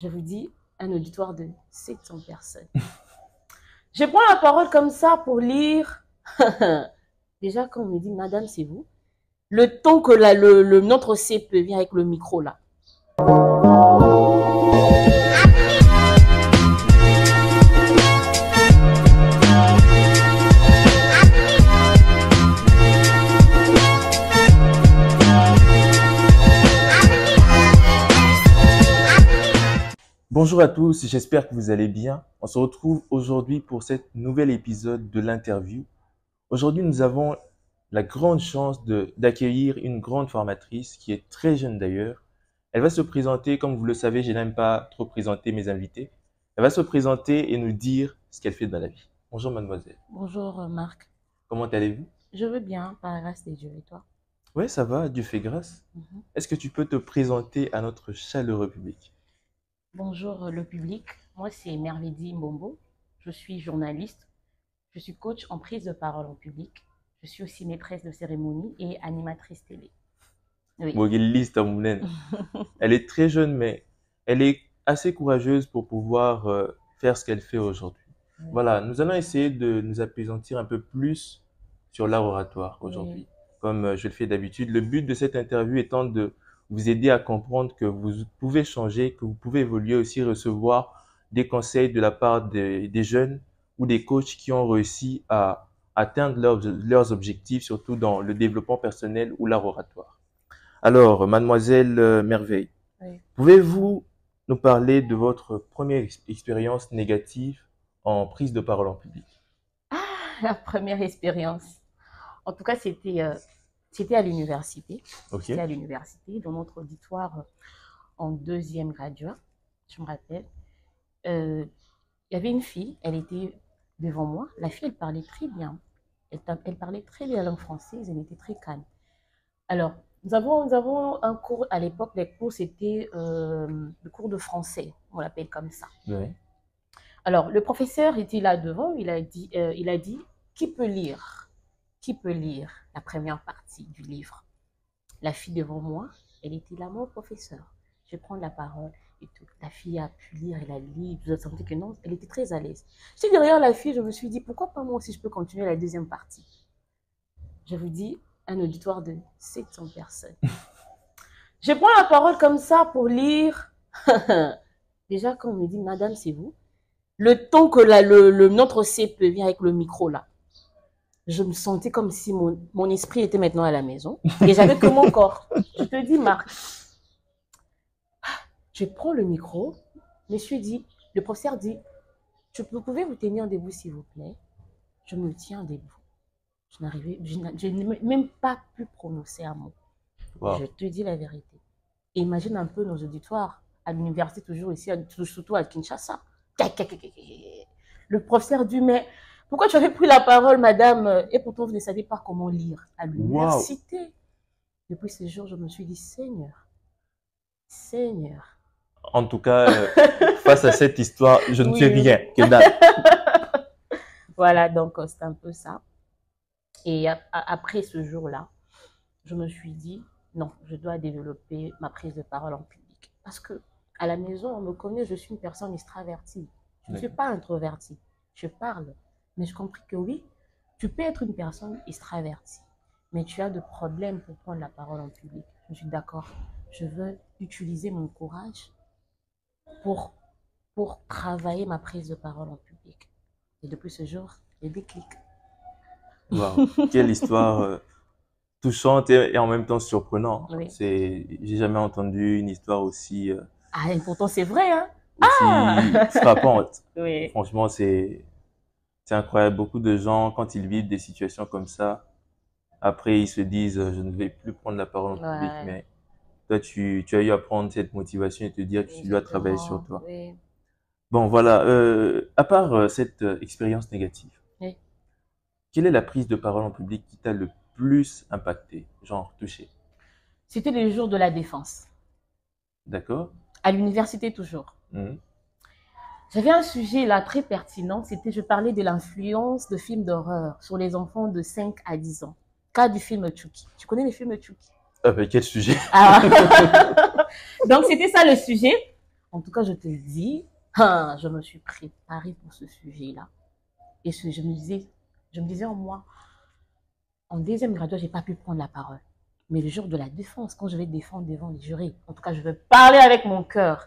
Je vous dis, un auditoire de 700 personnes. Je prends la parole comme ça pour lire. Déjà, quand on me dit, madame, c'est vous, le temps que notre CP vient avec le micro là. Bonjour à tous, j'espère que vous allez bien. On se retrouve aujourd'hui pour cet nouvel épisode de l'interview. Aujourd'hui, nous avons la grande chance d'accueillir une grande formatrice qui est très jeune d'ailleurs. Elle va se présenter, comme vous le savez, je n'aime pas trop présenter mes invités. Elle va se présenter et nous dire ce qu'elle fait dans la vie. Bonjour mademoiselle. Bonjour Marc. Comment allez-vous? Je veux bien, par la grâce des dieux, et toi? Oui, ça va, Dieu fait grâce. Est-ce que tu peux te présenter à notre chaleureux public? Bonjour le public, moi c'est Mervedi Mbombo, je suis journaliste, je suis coach en prise de parole en public, je suis aussi maîtresse de cérémonie et animatrice télé. Oui. Elle est très jeune, mais elle est assez courageuse pour pouvoir faire ce qu'elle fait aujourd'hui. Oui. Voilà, nous allons essayer de nous appesantir un peu plus sur l'art oratoire aujourd'hui, comme je le fais d'habitude. Le but de cette interview étant de vous aider à comprendre que vous pouvez changer, que vous pouvez évoluer, aussi recevoir des conseils de la part des jeunes ou des coachs qui ont réussi à atteindre leurs objectifs, surtout dans le développement personnel ou l'art oratoire. Alors, mademoiselle Merveille, pouvez-vous nous parler de votre première expérience négative en prise de parole en public? Ah, la première expérience. En tout cas, c'était à l'université. Okay. C'était à l'université, dans notre auditoire en deuxième graduat, je me rappelle. Il y avait une fille, elle était devant moi. La fille, elle parlait très bien. Elle parlait très bien la langue française, elle était très calme. Alors, nous avons un cours, à l'époque, les cours, c'était le cours de français, on l'appelle comme ça. Oui. Alors, le professeur était là devant, il a dit, qui peut lire? Qui peut lire la première partie du livre? La fille devant moi, elle était là, mon professeur. Je vais prendre la parole et tout. La fille a pu lire, elle a lu, je sentais que non, elle était très à l'aise. J'étais derrière la fille, je me suis dit, pourquoi pas moi aussi je peux continuer la deuxième partie? Je vous dis, un auditoire de 700 personnes. Je prends la parole comme ça pour lire. Déjà, quand on me dit, madame, c'est vous, le temps que notre CP vient avec le micro là, je me sentais comme si mon esprit était maintenant à la maison et j'avais que mon corps. Je te dis, Marc, je prends le micro, le professeur dit, vous pouvez vous tenir debout s'il vous plaît? Je me tiens debout. Je n'ai même pas pu prononcer un mot. Wow. Je te dis la vérité. Et imagine un peu nos auditoires à l'université, toujours ici, surtout à Kinshasa. Le professeur dit, mais pourquoi tu avais pris la parole, madame, et pourtant vous ne savez pas comment lire à l'université? Wow. Depuis ce jour, je me suis dit, Seigneur, Seigneur. En tout cas, face à cette histoire, je ne suis rien. Que dalle. Voilà, donc c'est un peu ça. Et après ce jour-là, je me suis dit, non, je dois développer ma prise de parole en public. Parce que à la maison, on me connaît, je suis une personne extravertie. Je ne suis pas introvertie. Je parle. Mais je compris que oui, tu peux être une personne extravertie, mais tu as de problèmes pour prendre la parole en public. Je suis d'accord. Je veux utiliser mon courage pour travailler ma prise de parole en public. Et depuis ce jour, j'ai des clics. Wow, quelle histoire touchante et en même temps surprenante. Oui. J'ai jamais entendu une histoire aussi ah, et pourtant c'est vrai, hein? Aussi frappante. Oui. Franchement, c'est incroyable. Beaucoup de gens, quand ils vivent des situations comme ça, après ils se disent je ne vais plus prendre la parole en public, mais toi tu as eu à prendre cette motivation et te dire que tu dois travailler sur toi. Oui. Bon, voilà. À part cette expérience négative, oui. Quelle est la prise de parole en public qui t'a le plus impacté, genre touché? C'était les jours de la défense. D'accord. À l'université toujours. J'avais un sujet là très pertinent, je parlais de l'influence de films d'horreur sur les enfants de 5 à 10 ans. Cas du film Chucky. Tu connais les films Chucky? Ah ben quel sujet? Donc c'était ça le sujet. En tout cas, je te dis, ah, je me suis préparée pour ce sujet-là. Et je me disais en moi, en deuxième graduat, je n'ai pas pu prendre la parole. Mais le jour de la défense, quand je vais défendre devant les jurés, en tout cas, je vais parler avec mon cœur.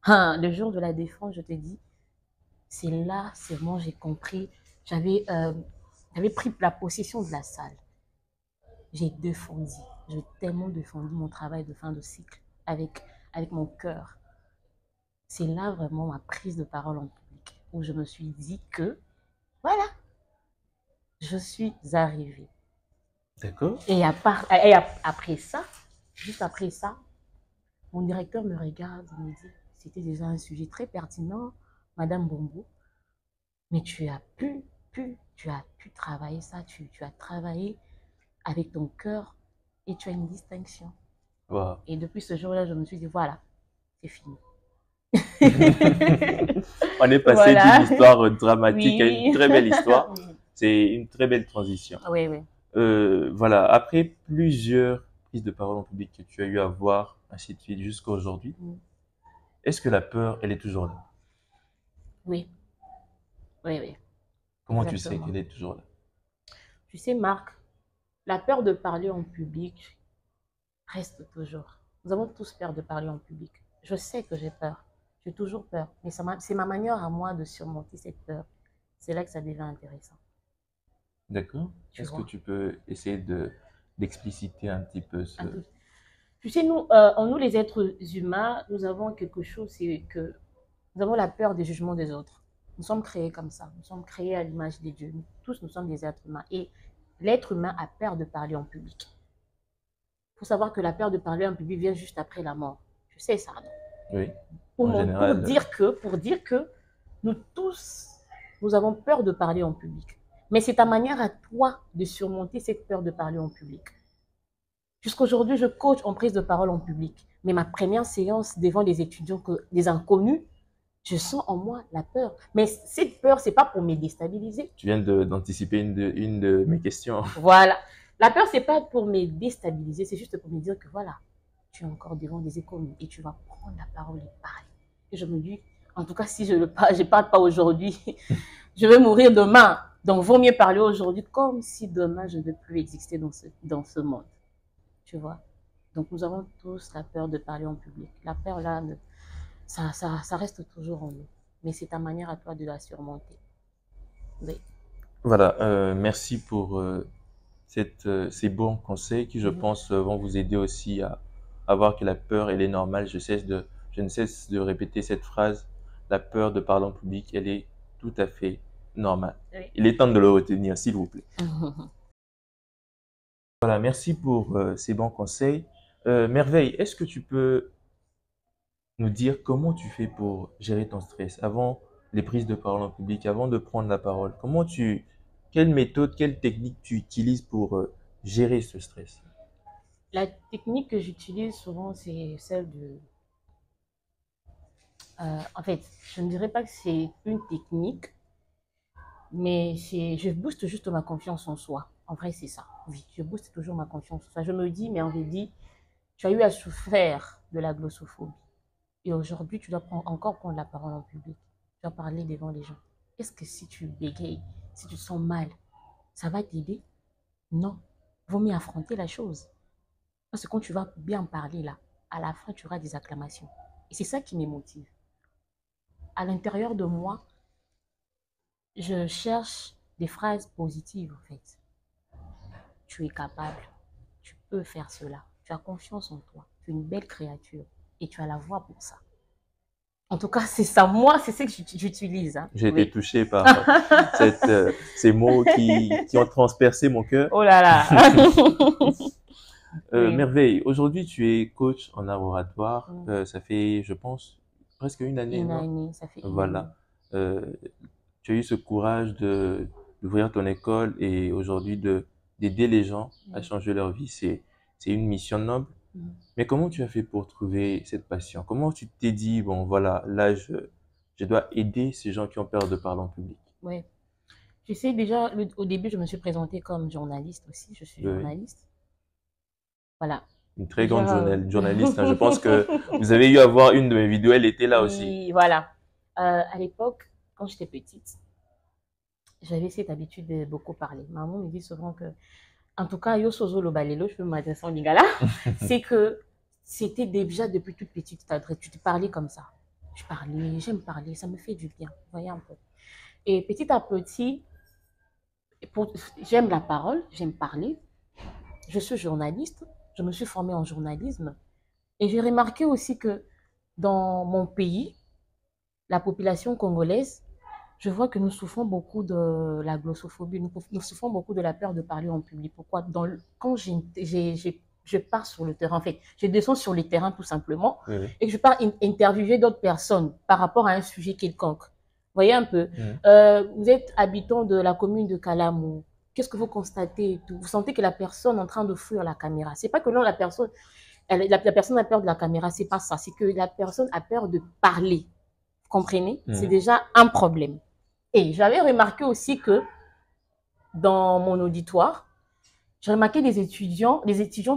Ah, le jour de la défense, je te dis, c'est là seulement j'ai compris. J'avais pris la possession de la salle. J'ai défendu. J'ai tellement défendu mon travail de fin de cycle avec mon cœur. C'est là vraiment ma prise de parole en public où je me suis dit que, voilà, je suis arrivée. D'accord. Après ça, juste après ça, mon directeur me regarde et me dit, c'était déjà un sujet très pertinent, Madame Bombo, mais tu as pu travailler ça, tu as travaillé avec ton cœur et tu as une distinction. Wow. Et depuis ce jour-là, je me suis dit, voilà, c'est fini. On est passé Voilà. d'une histoire dramatique à Oui. une très belle histoire. C'est une très belle transition. Oui, oui. Voilà, après plusieurs prises de parole en public que tu as eu à voir, ainsi de suite, jusqu'à aujourd'hui, est-ce que la peur, elle est toujours là? Oui, oui, oui. Comment tu sais Exactement. qu'elle est toujours là? Tu sais, Marc, la peur de parler en public reste toujours. Nous avons tous peur de parler en public. Je sais que j'ai peur. J'ai toujours peur. Mais c'est ma manière à moi de surmonter cette peur. C'est là que ça devient intéressant. D'accord. Tu Est-ce que vois? tu peux essayer d'expliciter un petit peu ce... Tu sais, nous, nous les êtres humains, nous avons quelque chose, c'est que nous avons la peur des jugements des autres. Nous sommes créés comme ça. Nous sommes créés à l'image des dieux. Nous, tous, nous sommes des êtres humains. Et l'être humain a peur de parler en public. Il faut savoir que la peur de parler en public vient juste après la mort. Tu sais ça, non? Oui. Pour dire que nous tous, nous avons peur de parler en public. Mais c'est ta manière à toi de surmonter cette peur de parler en public. Jusqu'aujourd'hui, je coach en prise de parole en public. Mais ma première séance devant des étudiants, des inconnus, je sens en moi la peur. Mais cette peur, ce n'est pas pour me déstabiliser. Tu viens d'anticiper une de mes questions. Voilà. La peur, ce n'est pas pour me déstabiliser, c'est juste pour me dire que voilà, tu es encore devant des inconnus et tu vas prendre la parole et parler. Et je me dis, en tout cas, si je ne parle pas aujourd'hui, je vais mourir demain. Donc, vaut mieux parler aujourd'hui comme si demain, je ne vais plus exister dans ce monde. Tu vois? Donc, nous avons tous la peur de parler en public. La peur, là, ça reste toujours en nous. Mais c'est ta manière à toi de la surmonter. Oui. Voilà, merci pour ces bons conseils qui, je pense, vont vous aider aussi à voir que la peur, elle est normale. Je ne cesse de répéter cette phrase. La peur de parler en public, elle est tout à fait normale. Oui. Il est temps de le retenir, s'il vous plaît. Voilà, merci pour ces bons conseils. Merveille, est-ce que tu peux nous dire comment tu fais pour gérer ton stress avant les prises de parole en public, avant de prendre la parole? Quelle méthode, quelle technique tu utilises pour gérer ce stress? La technique que j'utilise souvent, c'est celle de... en fait, je ne dirais pas que c'est une technique, mais je booste juste ma confiance en soi. En vrai, c'est ça. Oui, je booste toujours ma confiance en soi. Je me dis, mais on me dit, tu as eu à souffrir de la glossophobie. Et aujourd'hui, tu dois encore prendre la parole en public. Tu dois parler devant les gens. Est-ce que si tu bégayes, si tu te sens mal, ça va t'aider? Non. Vaut mieux affronter la chose. Parce que quand tu vas bien parler là, à la fin, tu auras des acclamations. Et c'est ça qui me motive. À l'intérieur de moi, je cherche des phrases positives en fait. Tu es capable, tu peux faire cela, tu as confiance en toi, tu es une belle créature et tu as la voix pour ça. En tout cas, c'est ça. Moi, c'est ce que j'utilise. Hein. J'ai été touché par ces mots qui ont transpercé mon cœur. Oh là là. Oui. Merveille, aujourd'hui tu es coach en art oratoire. Ça fait, je pense, presque une année, Une non? année, ça fait une année. Voilà. Tu as eu ce courage d'ouvrir ton école et aujourd'hui d'aider les gens à changer leur vie. C'est une mission noble. Mais comment tu as fait pour trouver cette passion? Comment tu t'es dit, bon voilà, là je dois aider ces gens qui ont peur de parler en public? Oui. Tu sais, déjà, au début, je me suis présentée comme journaliste aussi. Je suis Oui. journaliste. Voilà. une très grande Déjà, journaliste, hein. Je pense que vous avez eu à voir une de mes vidéos, elle était là aussi. oui, voilà. À l'époque, quand j'étais petite, j'avais cette habitude de beaucoup parler. Maman me dit souvent que, en tout cas, yo sozo lo balelo, je peux m'adresser en lingala, c'est que c'était déjà depuis toute petite, tu te parlais comme ça. Je parlais, j'aime parler, ça me fait du bien. Vous voyez un peu. Et petit à petit, j'aime la parole, j'aime parler. Je suis journaliste, je me suis formée en journalisme. Et j'ai remarqué aussi que dans mon pays, la population congolaise, je vois que nous souffrons beaucoup de la glossophobie, nous souffrons beaucoup de la peur de parler en public. Pourquoi? Quand je pars sur le terrain, en fait, je descends sur le terrain tout simplement, Oui, oui. et que je pars interviewer d'autres personnes par rapport à un sujet quelconque. Vous voyez un peu, Mhm. vous êtes habitant de la commune de Kalamou, qu'est-ce que vous constatez et tout? Vous sentez que la personne est en train de fuir la caméra. C'est pas que non, la personne a peur de la caméra, c'est pas ça. C'est que la personne a peur de parler. Vous comprenez? C'est déjà un problème. Et j'avais remarqué aussi que dans mon auditoire, j'ai remarqué des étudiants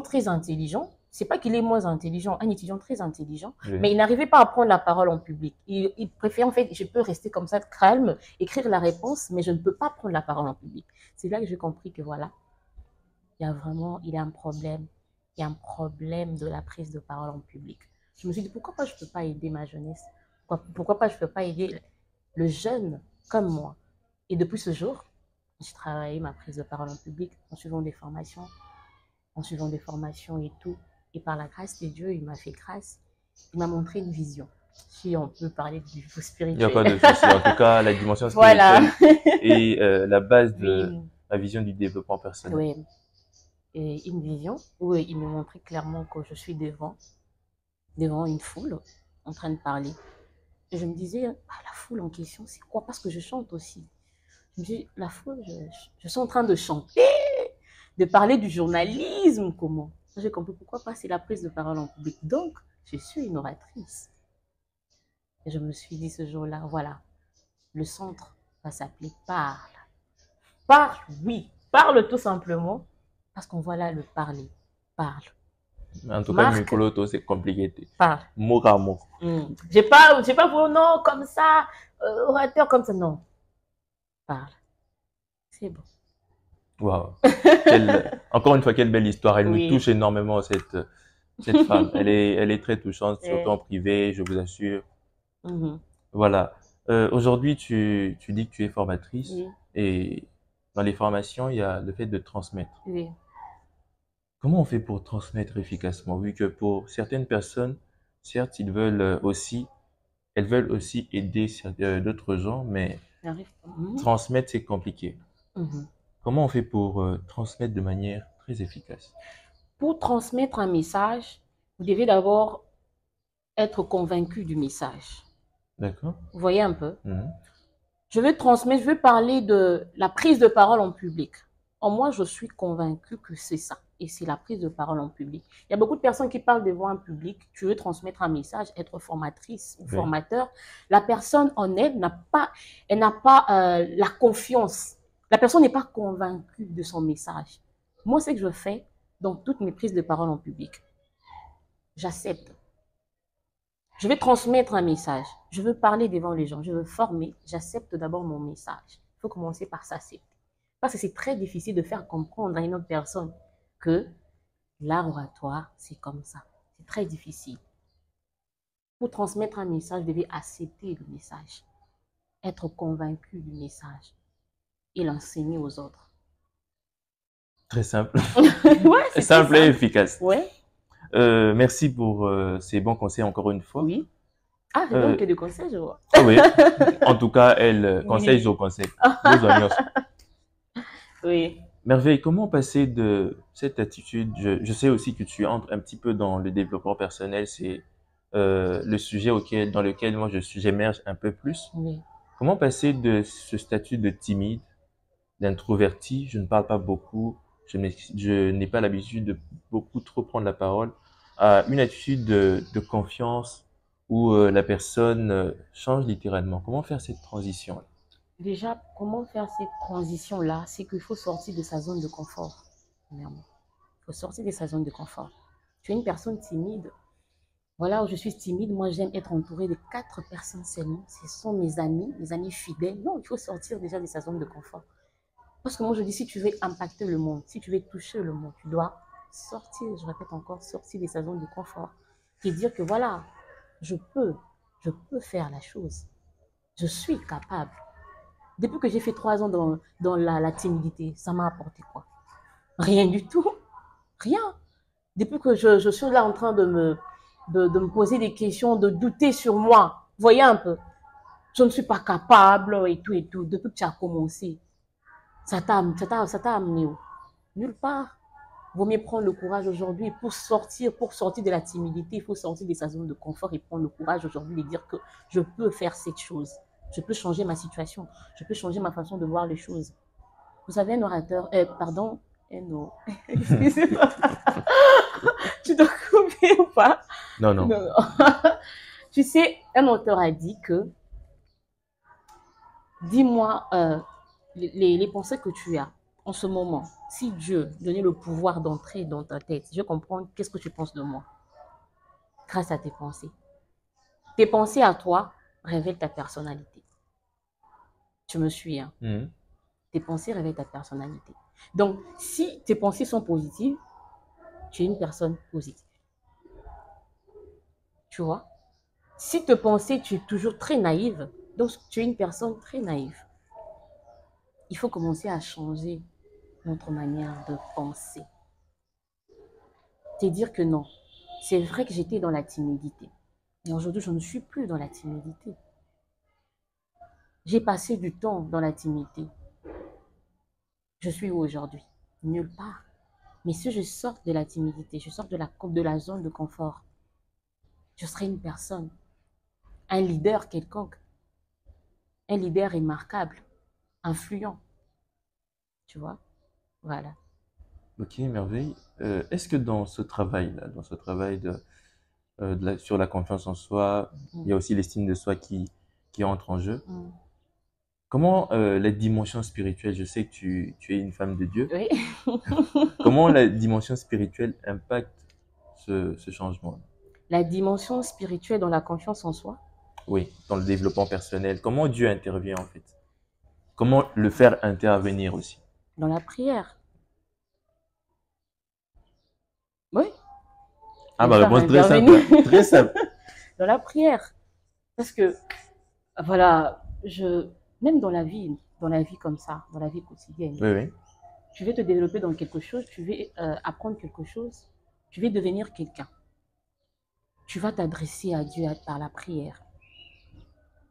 très intelligents. C'est pas qu'il est moins intelligent, un étudiant très intelligent, Oui. mais il n'arrivait pas à prendre la parole en public. Il préfère, en fait, je peux rester comme ça, calme, écrire la réponse, mais je ne peux pas prendre la parole en public. C'est là que j'ai compris que voilà, il y a un problème. Il y a un problème de la prise de parole en public. Je me suis dit, pourquoi pas je ne peux pas aider ma jeunesse? Pourquoi pas je ne peux pas aider le jeune comme moi? Et depuis ce jour, j'ai travaillé ma prise de parole en public en suivant des formations et tout. Et par la grâce de Dieu, il m'a fait grâce. Il m'a montré une vision. Si on peut parler du niveau Il n'y a pas spirituel. de souci. En tout cas, la dimension Voilà. spirituelle est la base de Oui, la vision du développement personnel. oui. Et une vision où il me montrait clairement que je suis devant une foule en train de parler. Et je me disais, ah, la foule en question, c'est quoi? Parce que je chante aussi. Je me dis, la foule, je suis en train de chanter, de parler du journalisme, comment? J'ai compris pourquoi pas, c'est la prise de parole en public. Donc, je suis une oratrice. Et je me suis dit ce jour-là, voilà, le centre va s'appeler Parle. Parle, oui, parle tout simplement, parce qu'on voit là le parler. Parle. En tout cas, Marque, Mikoloto, c'est compliqué. parle. Mot à mot. J'ai pas vos noms comme ça, orateur comme ça, non. Parle. C'est bon. Waouh. Encore une fois, quelle belle histoire. Elle nous Oui. touche énormément, cette femme. Elle est très touchante, surtout en privé, je vous assure. Voilà. Aujourd'hui, tu dis que tu es formatrice. Oui. Et dans les formations, il y a le fait de transmettre. Oui. Comment on fait pour transmettre efficacement? Vu que pour certaines personnes, certes, elles veulent aussi aider d'autres gens, mais transmettre, c'est compliqué. Comment on fait pour transmettre de manière très efficace? Pour transmettre un message, vous devez d'abord être convaincu du message. D'accord. Vous voyez un peu? Je veux transmettre, je veux parler de la prise de parole en public. Moi, je suis convaincue que c'est ça. Et c'est la prise de parole en public. Il y a beaucoup de personnes qui parlent devant un public. Tu veux transmettre un message, être formatrice ou formateur. La personne en elle n'a pas la confiance. La personne n'est pas convaincue de son message. Moi, c'est que je fais dans toutes mes prises de parole en public. J'accepte. Je vais transmettre un message. Je veux parler devant les gens. Je veux former. J'accepte d'abord mon message. Il faut commencer par s'accepter. Parce que c'est très difficile de faire comprendre à une autre personne que l'art oratoire, c'est comme ça. C'est très difficile. Pour transmettre un message, vous devez accepter le message, être convaincu du message et l'enseigner aux autres. Très simple. Ouais, c'est simple et efficace. Ouais. Merci pour ces bons conseils encore une fois. Oui. Ah, je donne que des conseils, je vois. Ah oui. En tout cas, elle conseille au conseil. Oui. Merveille, comment passer de cette attitude, je sais aussi que tu entres un petit peu dans le développement personnel, c'est le sujet dans lequel moi j'émerge un peu plus. Oui. Comment passer de ce statut de timide, d'introverti, je ne parle pas beaucoup, je n'ai pas l'habitude de beaucoup trop prendre la parole, à une attitude de confiance où la personne change littéralement. Comment faire cette transition-là? Déjà, comment faire cette transition-là? C'est qu'il faut sortir de sa zone de confort. Il faut sortir de sa zone de confort. Tu es une personne timide. Voilà, je suis timide. Moi, j'aime être entourée de 4 personnes seulement. Ce sont mes amis fidèles. Non, il faut sortir déjà de sa zone de confort. Parce que moi, je dis, si tu veux impacter le monde, si tu veux toucher le monde, tu dois sortir, je répète encore, sortir de sa zone de confort. Et dire que voilà, je peux faire la chose. Je suis capable. Depuis que j'ai fait 3 ans dans la timidité, ça m'a apporté quoi? Rien du tout. Rien. Depuis que je suis là en train de me poser des questions, de douter sur moi. Voyez un peu. Je ne suis pas capable et tout et tout. Depuis que tu as commencé, ça t'a amené où? Nulle part. Vaut mieux prendre le courage aujourd'hui pour sortir de la timidité. Il faut sortir de sa zone de confort et prendre le courage aujourd'hui de dire que je peux faire cette chose. Je peux changer ma situation. Je peux changer ma façon de voir les choses. Vous savez, un orateur, pardon, excusez-moi. Tu dois couper ou pas? Non, non. Non, non. Tu sais, un auteur a dit que, dis-moi les pensées que tu as en ce moment. Si Dieu donnait le pouvoir d'entrer dans ta tête, je comprends qu'est-ce que tu penses de moi grâce à tes pensées. Tes pensées à toi révèlent ta personnalité. Tu me suis, hein? Tes pensées révèlent ta personnalité. Donc, si tes pensées sont positives, tu es une personne positive. Tu vois? Si tes pensées, tu es toujours très naïve, donc tu es une personne très naïve. Il faut commencer à changer notre manière de penser. Te dire que non. C'est vrai que j'étais dans la timidité. Et aujourd'hui, je ne suis plus dans la timidité. J'ai passé du temps dans la timidité. Je suis où aujourd'hui? Nulle part. Mais si je sors de la timidité, je sors de la zone de confort, je serai une personne, un leader quelconque, un leader remarquable, influent. Tu vois? Voilà. Ok, merveille. Est-ce que dans ce travail-là, sur la confiance en soi, il y a aussi l'estime de soi qui entre en jeu. Comment la dimension spirituelle, je sais que tu es une femme de Dieu, Oui. comment la dimension spirituelle impacte ce changement? La dimension spirituelle dans la confiance en soi? Oui, dans le développement personnel. Comment Dieu intervient en fait? Comment le faire intervenir aussi? Dans la prière. Oui. Ah, Le ma faire réponse très simple, intervenir. hein. Très simple. Dans la prière. Parce que, voilà, même dans la vie comme ça, dans la vie quotidienne, Oui, oui. tu veux te développer dans quelque chose, tu veux apprendre quelque chose, tu veux devenir quelqu'un. Tu vas t'adresser à Dieu par la prière.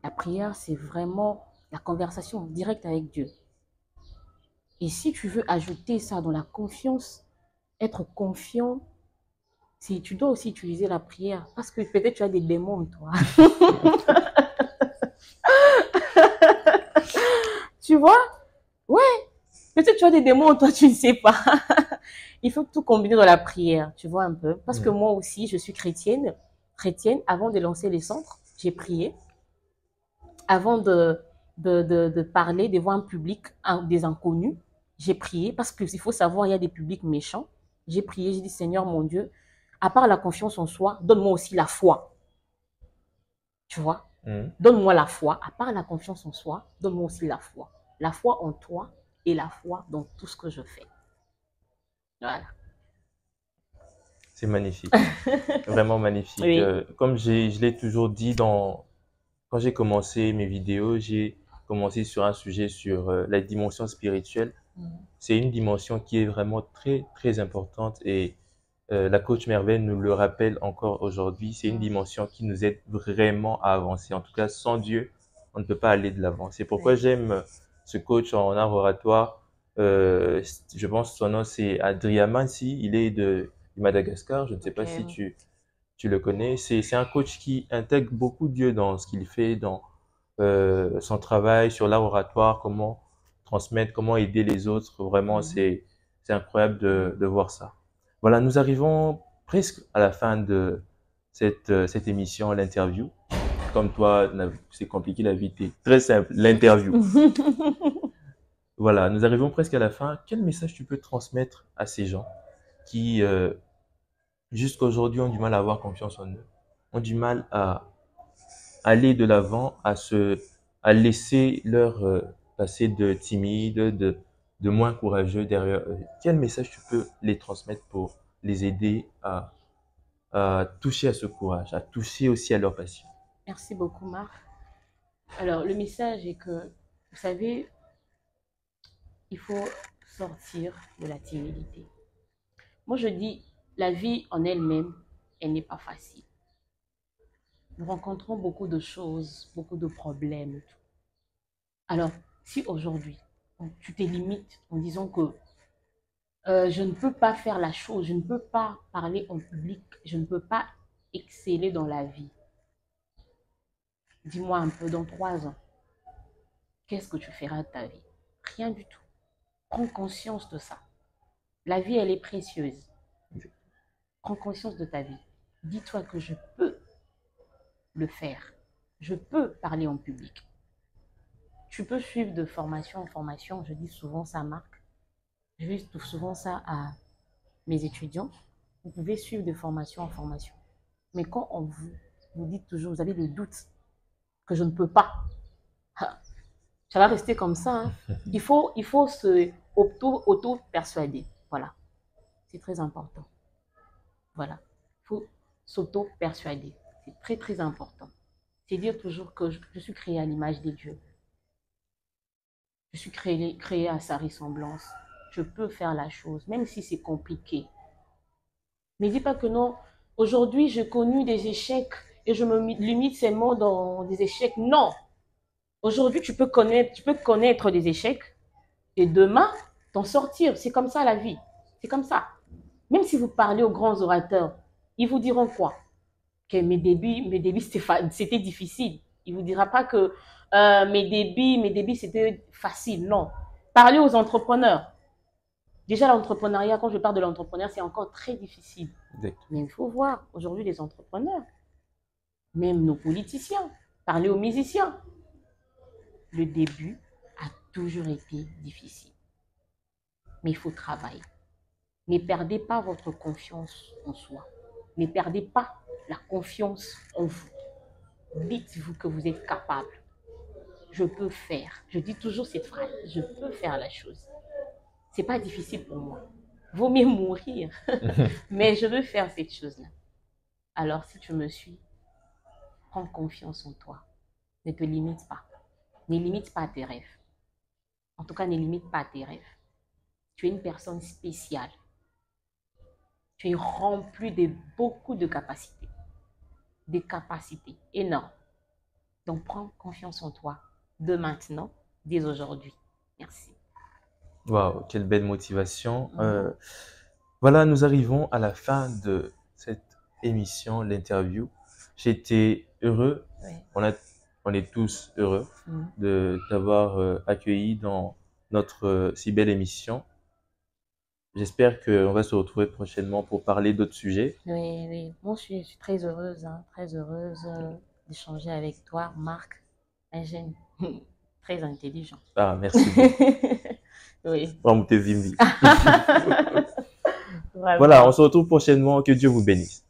La prière, c'est vraiment la conversation directe avec Dieu. Et si tu veux ajouter ça dans la confiance, être confiant, tu dois aussi utiliser la prière. Parce que peut-être tu as des démons, toi. Tu vois? Ouais. Peut-être tu as des démons, toi, tu ne sais pas. Il faut tout combiner dans la prière, tu vois un peu. Parce que moi aussi, je suis chrétienne. Avant de lancer les centres, j'ai prié. Avant de parler devant un public, des inconnus, j'ai prié. Parce qu'il faut savoir, il y a des publics méchants. J'ai prié, j'ai dit, Seigneur mon Dieu, à part la confiance en soi, donne-moi aussi la foi. Tu vois? Donne-moi la foi. À part la confiance en soi, donne-moi aussi la foi. La foi en toi et la foi dans tout ce que je fais. Voilà. C'est magnifique. Vraiment magnifique. Oui. Comme je l'ai toujours dit quand j'ai commencé mes vidéos, j'ai commencé sur un sujet sur la dimension spirituelle. C'est une dimension qui est vraiment très, très importante et la coach Merveille nous le rappelle encore aujourd'hui. C'est une dimension qui nous aide vraiment à avancer. En tout cas, sans Dieu, on ne peut pas aller de l'avant. C'est pourquoi j'aime ce coach en art oratoire. Je pense que son nom c'est Adrien Mansi. Il est du Madagascar. Je ne sais pas si tu le connais. C'est un coach qui intègre beaucoup Dieu dans ce qu'il fait, dans son travail sur l'art oratoire, comment transmettre, comment aider les autres. Vraiment, c'est incroyable de voir ça. Voilà, nous arrivons presque à la fin de cette émission, l'interview. Comme toi, c'est compliqué, la vie est très simple, l'interview. Voilà, nous arrivons presque à la fin. Quel message tu peux transmettre à ces gens qui jusqu'à aujourd'hui ont du mal à avoir confiance en eux, ont du mal à aller de l'avant, à laisser leur passé de timide, de moins courageux derrière eux. Quel message tu peux les transmettre pour les aider à toucher à ce courage, à toucher aussi à leur passion? Merci beaucoup, Marc. Alors, le message est que, vous savez, il faut sortir de la timidité. Moi, je dis, la vie en elle-même, elle n'est pas facile. Nous rencontrons beaucoup de choses, beaucoup de problèmes. Alors, si aujourd'hui, tu te limites en disant que je ne peux pas faire la chose, je ne peux pas parler en public, je ne peux pas exceller dans la vie. Dis-moi un peu, dans 3 ans, qu'est-ce que tu feras de ta vie? Rien du tout. Prends conscience de ça. La vie, elle est précieuse. Prends conscience de ta vie. Dis-toi que je peux le faire. Je peux parler en public. Tu peux suivre de formation en formation. Je dis souvent ça, Marc. Je dis souvent ça à mes étudiants. Vous pouvez suivre de formation en formation. Mais quand on vous dit toujours, vous avez des doutes que je ne peux pas, ça va rester comme ça. Hein. Il faut se auto-persuader. Voilà. C'est très important. Voilà. Il faut s'auto-persuader. C'est très, très important. C'est dire toujours que je suis créé à l'image des dieux. Je suis créé à sa ressemblance. Je peux faire la chose, même si c'est compliqué. Ne dis pas que non. Aujourd'hui, j'ai connu des échecs et je me limite seulement dans des échecs. Non. Aujourd'hui, tu peux connaître des échecs et demain, t'en sortir. C'est comme ça la vie. C'est comme ça. Même si vous parlez aux grands orateurs, ils vous diront quoi? Que mes débuts c'était difficile. Il ne vous dira pas que mes débuts, c'était facile. Non. Parlez aux entrepreneurs. Déjà, l'entrepreneuriat, quand je parle de l'entrepreneuriat, c'est encore très difficile. Mais il faut voir, aujourd'hui, les entrepreneurs, même nos politiciens, parler aux musiciens. Le début a toujours été difficile. Mais il faut travailler. Ne perdez pas votre confiance en soi. Ne perdez pas la confiance en vous. Dites-vous que vous êtes capable. Je peux faire. Je dis toujours cette phrase. Je peux faire la chose. C'est pas difficile pour moi. Vaut mieux mourir. Mais je veux faire cette chose-là. Alors, si tu me suis, prends confiance en toi. Ne te limite pas. Ne limite pas tes rêves. En tout cas, ne limite pas tes rêves. Tu es une personne spéciale. Tu es rempli de beaucoup de capacités. Des capacités énormes. Donc, prends confiance en toi. De maintenant, dès aujourd'hui. Merci. Waouh, quelle belle motivation. Voilà, nous arrivons à la fin de cette émission, l'interview. J'étais heureux, Oui. on est tous heureux de t'avoir accueilli dans notre si belle émission. J'espère qu'on va se retrouver prochainement pour parler d'autres sujets. Oui, oui. Moi, je suis très heureuse d'échanger avec toi, Marc, un jeune très intelligent. Ah, merci beaucoup. Oui. Voilà, on se retrouve prochainement. Que Dieu vous bénisse.